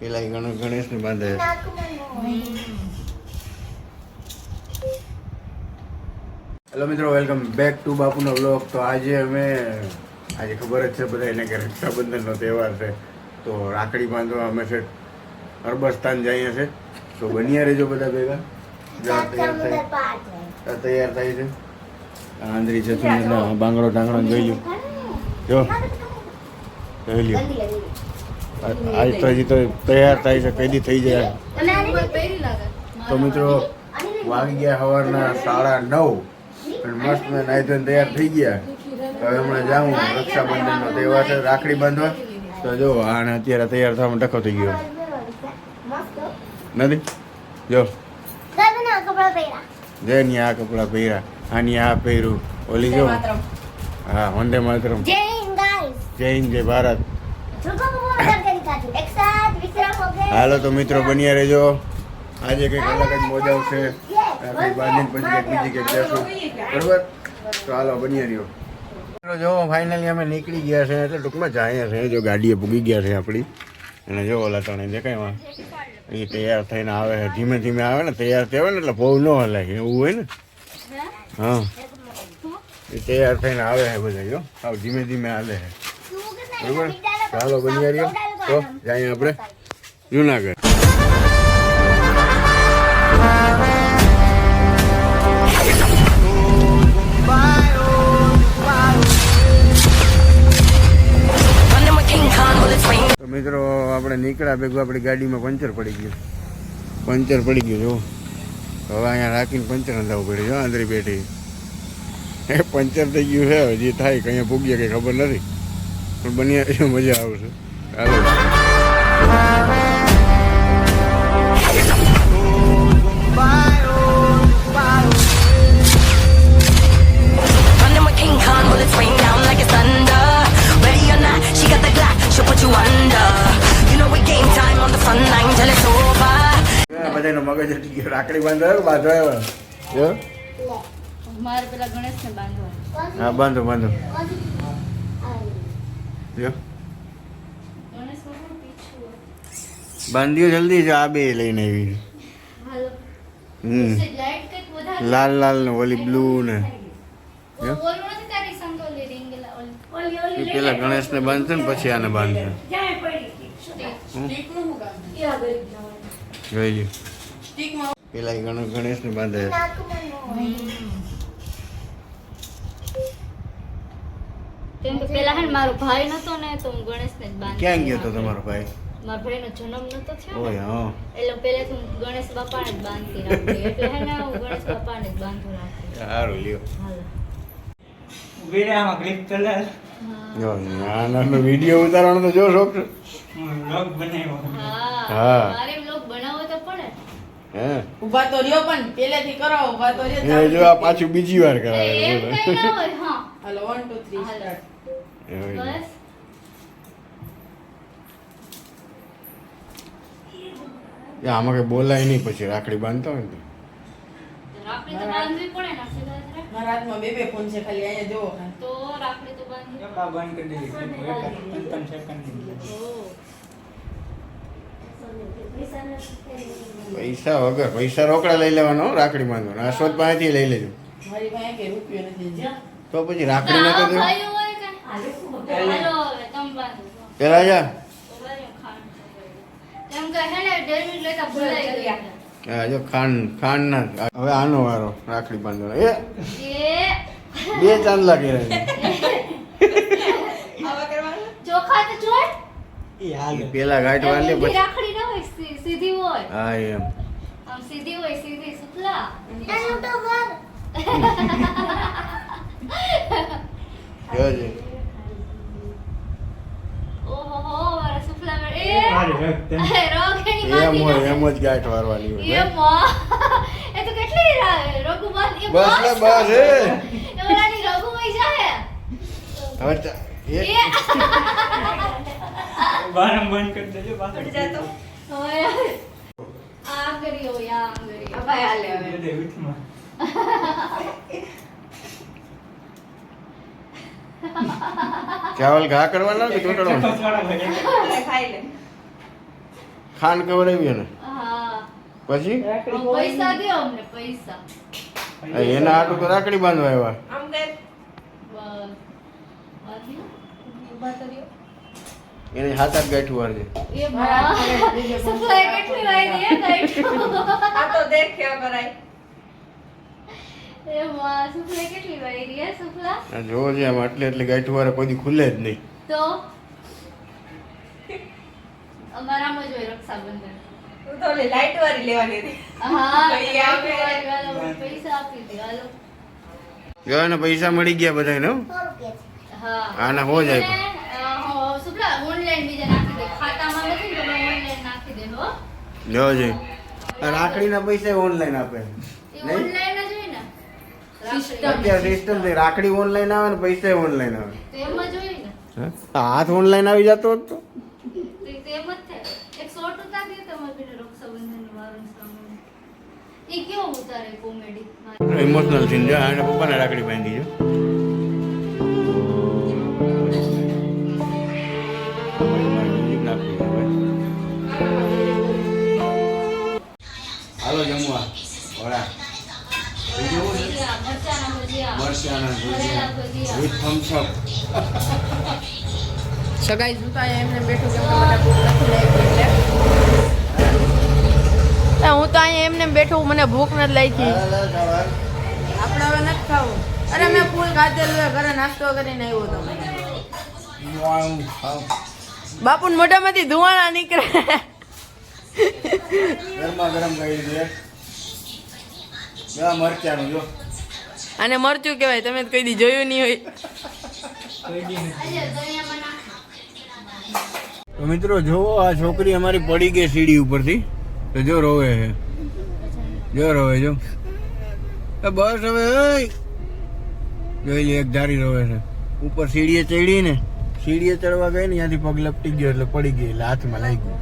પેલા ગણેશ ને બાંધે. હેલો મિત્રો, વેલકમ બેક ટુ બાપુનો વ્લોગ. તો આજે ખબર જ છે બધાને કે રક્ષાબંધનનો તહેવાર છે, તો રાખડી બાંધવા અમે છે અરબસ્તાન જઈએ છે. તો બન્યા રહેજો બધા ભેગા. તૈયાર થાય છે. આંધળી છે બાંગડો ટાંગડો જોઈ લ્યો. જો જોઈ લ્યો. આજ તો હજી તો તૈયાર થાય છે, કઈ દી થઈ જાય. તો મિત્રો વાગી ગયા સવારના 9:30 અને મસ્ત મેં નાઈ ધોઈને તૈયાર થઈ ગયા. તો હવે હમણાં જાઉં, રક્ષાબંધનનો તહેવાર છે, રાખડી બાંધવા. તો જો આને અત્યારે તૈયાર થવામાં ટકો થઈ ગયો નથી. જો જય ની આ કપડા પહેર્યા, આની આ પહેર્યું, ઓલી જો હા વંદે માતરમ, જય હિન્દ જય ભારત. હાલો તો મિત્રો બન્યા રહેજો. આજે કંઈક અલગ જ મોજ આવશે. રાખડી બાંધીને પછી કંઈક બીજી કંઈક જશું, બરોબર? તો હાલો બન્યા રહ્યો. જો ફાઇનલી અમે નીકળી ગયા છે, એટલે ટૂંકમાં જાય છે. જો ગાડીએ પૂગી ગયા છે આપણી, અને જો ઓલા તણે દેખાય એ તૈયાર થઈને આવે છે. ધીમે ધીમે આવે ને, તૈયાર થયા હોય ને એટલે બહુ ન હલાય એવું હોય ને. હા એ તૈયાર થઈને આવે છે બધા. જો આવ ધીમે ધીમે હાલે છે, બરોબર? ચાલો બન્યા રહ્યો. તો જાય આપણે જુનાગઢ. તો મિત્રો આપણે નીકળ્યા ભેગું આપણી ગાડીમાં પંચર પડી ગયું. જો હવે અહીંયા રાખીને પંચર અંધાવું પડ્યું. જો અંદર બેઠી એ પંચર થઈ ગયું છે. હજી થાય કે અહીંયા પૂગ્યા કંઈ ખબર નથી, પણ બની મજા આવશે. ચાલો બધાનો મગજ હટી ગયો. રાખડી બાંધવા જો મારે પેલા ગણેશને બાંધવા. હા બાંધો જો બાંધ્યો જલ્દી. જો આ બે લઈને આવી. લાલ ને ઓલી બ્લુ ને. પેલા ગણેશ ને બાંધશે ને પછી આને બાંધશે. જોઈ પેલા ગણેશ ને બાંધે. કેમ કે પેલા હે મારો ભાઈ નતો ને, તો હું ગણેશને જ બાંધી. ક્યાં ગયો તો તમારો ભાઈ? મારા ભાઈનો જન્મ નતો થયો. ઓય હા. એટલે પહેલેથી હું ગણેશ બાપાને જ બાંધતી રાખતી. એટલે હે ને હું ગણેશ બાપાને જ બાંધું રાખતી. સારું લ્યો. હાલો વિડિયોમાં ક્લિક કર. જો નાનો વિડિયો ઉતારવાનો તો જો શોખ છે. વ્લોગ બનાવ્યો. હા મારે વ્લોગ બનાવવો તો પડે. હે ઉભા તો રહ્યો, પણ પહેલેથી કરો. ઉભા તો રહ્યો. એ જો આ પાછું બીજી વાર એમ કરાવે. કઈ ના હોય. હા હાલો 1 2 3 સ્ટાર્ટ. બસ આમાં કઈ બોલાય નહીં પછી રાખડી બાંધતા હોય ને. રાખડી તો બાંધવી પડે ને. સીધા મારા હાથમાં બે ફોન છે, ખાલી અહીંયા જોવો. તો રાખડી તો બાંધવી આ બંધ કરી દીધી. 5 સેકન્ડ. પૈસા વગર, પૈસા રોકડા લઈ લેવાનો, રાખડી બાંધવાનો. અશ્વત પાસેથી લઈ લેજો. મારી પાસે કે રૂપિયો નથી. તો પછી રાખડી નતો દે. ભાઈ હોય કે હાલો હવે તમે બાંધો. પેલા જા. એમ કહે હે ને ડેરી લેતા ભૂલાઈ ગયા. હા જો ખાંડ ના. હવે આનો વારો રાખડી બાંધવાનો. એ બે ચાંદલા કર્યા છે. આવા કરવાનું. ચોખા તો જોઈ. એ હાલ. પેલા ગાંઠ વાળી એમની પછી રાખડી ના હોય, સીધી હોય. હા એમ આમ સીધી હોય, સીધી સુતલા. જોજે. ઓહો મારા સુફલા એ હાલે રખ. રોગણી એમ બાંધી હોય, એમ જ ગાંઠ વારવાની હોય. એ માં એ તો કેટલી રોગુ બાંધી બસ ને બસ હે. એ ઓલાની રોગુ હોય જાય. હવે એ બારમ બંધ કરી દેજો પાછળ. હવે આ કર્યો યા કર્યો ભાઈ હાલે હવે દે વિથમાં. ચાવલ ઘા કરવાના કે ચોટડવાના? ખાઈ લે. ખાંડ ખવડાવી ને હા પછી પૈસા દો અમને પૈસા. એના હાટું તો રાખડી બાંધવા આવ્યા. આમ કર. બસ. બાંધ્યું? ઊભા તો રહ્યો. એને હાથ હાથ ગાંઠું વાળજે. એ બા સુફલા કેટલી વાયરી હે ગાઈઠું. આ તો દેખ્યો કરાય. એ બા સુફલા કેટલી વાયરી હે સુફલા. આ જોવો છે આમ એટલે ગાંઠું વાળા કોઈ દી ખુલે જ નહીં. તો અમારામાં જ હોય રક્ષાબંધન. તું તો ઓલી લાઈટ વાળી લેવાની હતી. હા ભાઈ આપે. પૈસા આપી દે હાલો. જો એને પૈસા મળી ગયા બધાને હો. હા આના હો જાય પણ. સુફલા ઓનલાઈન બીજા નાખી દે. ખાતામાં નથી ને તો ઓનલાઈન નાખી દે હો. જો છે આ રાખડીના પૈસા ઓનલાઈન આપે એ નહીં ઓનલાઈન જ હોય ને. અત્યારે સિસ્ટમ છે રાખડી ઓનલાઈન આવે ને પૈસા ઓનલાઈન આવે. તો એમ જ હોય ને. હે? હાથ ઓનલાઈન આવી જતો હોત તો તો એમ જ થાય. એક શોર્ટ ઉતારી દે તમારે બેટા રક્ષાબંધન વારણ સામે. એ કેવો ઉતારે કોમેડી. ઇમોશનલ સીન જો આને પપ્પાને રાખડી બાંધી જો હાલો જમવા ઓળા મરચાના ભજીયા. મરચાના ભરેલા ભજીયા. વિથ થમ્સ અપ સગાઈ સુતા એમને બેઠું કેમ કે મને ભૂખ નથી લાગી એટલે હું તો અહીંયા એમને બેઠું મને ભૂખ નથી લાગી. આપણે હવે નથી ખાવું. અરે મેં ફૂલ ખાધેલું છે ઘરે નાસ્તો કરીને આવ્યો તો બાપુને મોઢામાંથી ધુવાણા નીકળે. ગરમા ગરમ કરી દે જા મરચાનું જો અને મરચું કહેવાય તમે તો કોઈ દી જોયું નહીં હોય. કોઈ દી નથી. અરે દરિયામાં નાખ. તો મિત્રો જોવો આ છોકરી અમારી પડી ગઈ સીડી ઉપરથી તો જો રોવે છે જો રોવે જો બસ હવે ઓય. જોઈ લે એક ધારી રોવે છે ઉપર સીડીએ ચડી ને સીડીએ ચડવા ગઈ ને ત્યાંથી પગ લપટી ગયો એટલે પડી ગઈ એટલે હાથમાં લાગી ગયું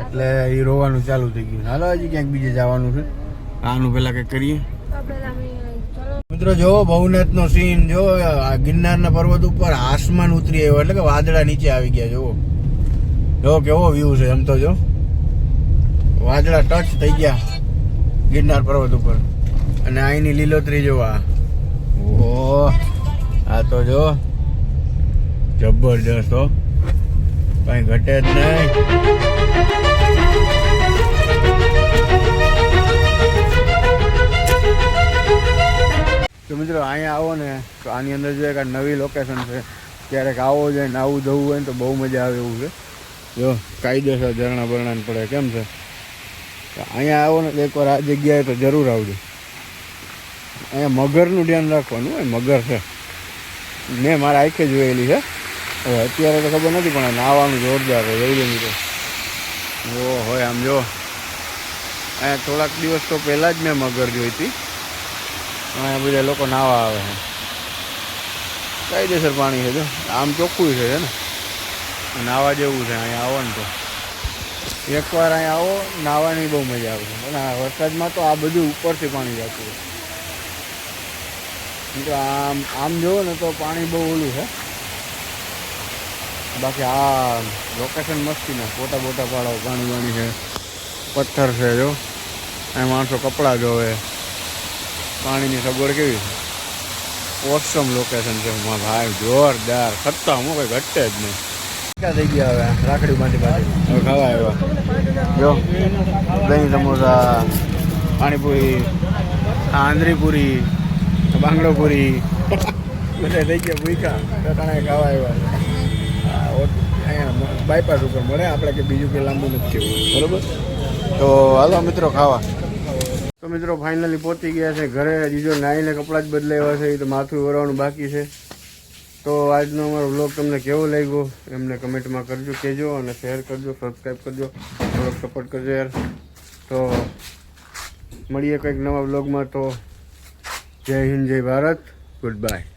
એટલે એ રોવાનું ચાલુ થઈ ગયું. હાલો હજી ક્યાંક બીજે જવાનું છે આનું પેલા કંઈક કરીએ. મિત્રો જોવો ભવનાથનો સીન જો આ ગિરનારના પર્વત ઉપર આસમાન ઉતરી આવ્યો એટલે કે વાદળા નીચે આવી ગયા જોવો જો કેવો વ્યૂ છે એમ તો જો વાદળા ટચ થઈ ગયા ગિરનાર પર્વત ઉપર અને અહીંની લીલોતરી જો આ ઓહ આ તો જો જબરજસ્ત હો કઈ ઘટે જ નહીં. તો મિત્રો અહીંયા આવો ને તો આની અંદર જો એક આ નવી લોકેશન છે ક્યારેક આવો જાય ને આવું જવું હોય ને તો બહુ મજા આવે એવું છે જો કાયદેસર ઝરણા બરણા પડે કેમ છે તો અહીંયા આવો ને એકવાર આ જગ્યાએ તો જરૂર આવજો. અહીંયા મગરનું ધ્યાન રાખવાનું હોય મગર છે મેં મારા આંખે જોયેલી છે હવે અત્યારે તો ખબર નથી પણ નાહવાનું જોરદાર છે જોઈ લો મિત્રો ઓ હોય આમ જો અહીંયા થોડાક દિવસ તો પહેલાં જ મેં મગર જોઈ હતી. અહીંયા બધા લોકો નાહવા આવે છે કાયદેસર પાણી છે જો આમ ચોખ્ખું છે ને નાહવા જેવું છે અહીંયા આવો ને તો એકવાર અહીંયા આવો નાહવાની બહુ મજા આવે છે અને આ વરસાદમાં તો આ બધું ઉપરથી પાણી જતું હોય તો આમ જુઓ ને તો પાણી બહુ ઓલું છે બાકી આ લોકેશન મસ્તી ને ફોટા બોટા પાડો પાણી વાણી છે પથ્થર છે જો અહીં માણસો કપડાં ધોવે પાણીની સગવડ કેવી છે ઓસમ લોકેશન છે ભાઈ જોરદાર ખતમ હું કંઈ ઘટે જ નહીં. ક્યાં થઈ ગયા હવે રાખડી બાંધી હવે ખાવા આવ્યા જો દહીં સમોસા પાણીપુરી આંધ્રીપુરી બાંગડોપુરી બધા થઈ ગયા ભૂખા ટટાણા ખાવા આવ્યા અહીંયા બાયપાસ ઉપર મળે આપણે કે બીજું કંઈ લાંબુ નથી થયું બરાબર. તો હાલો મિત્રો ખાવા. તો મિત્રો ફાઇનલી પહોંચી ગયા છે ઘરે હજી જો નાહીને કપડાં જ બદલાવ્યા છે એ તો માથું વરવાનું બાકી છે. તો આજનો અમારો વ્લોગ તમને કેવો લાગ્યો એમને કમેન્ટમાં કરજો કહેજો અને શેર કરજો સબસ્ક્રાઈબ કરજો થોડોક સપોર્ટ કરજો યાર. તો મળીએ કંઈક નવા વ્લોગમાં. તો જય હિન્દ જય ભારત ગુડ બાય.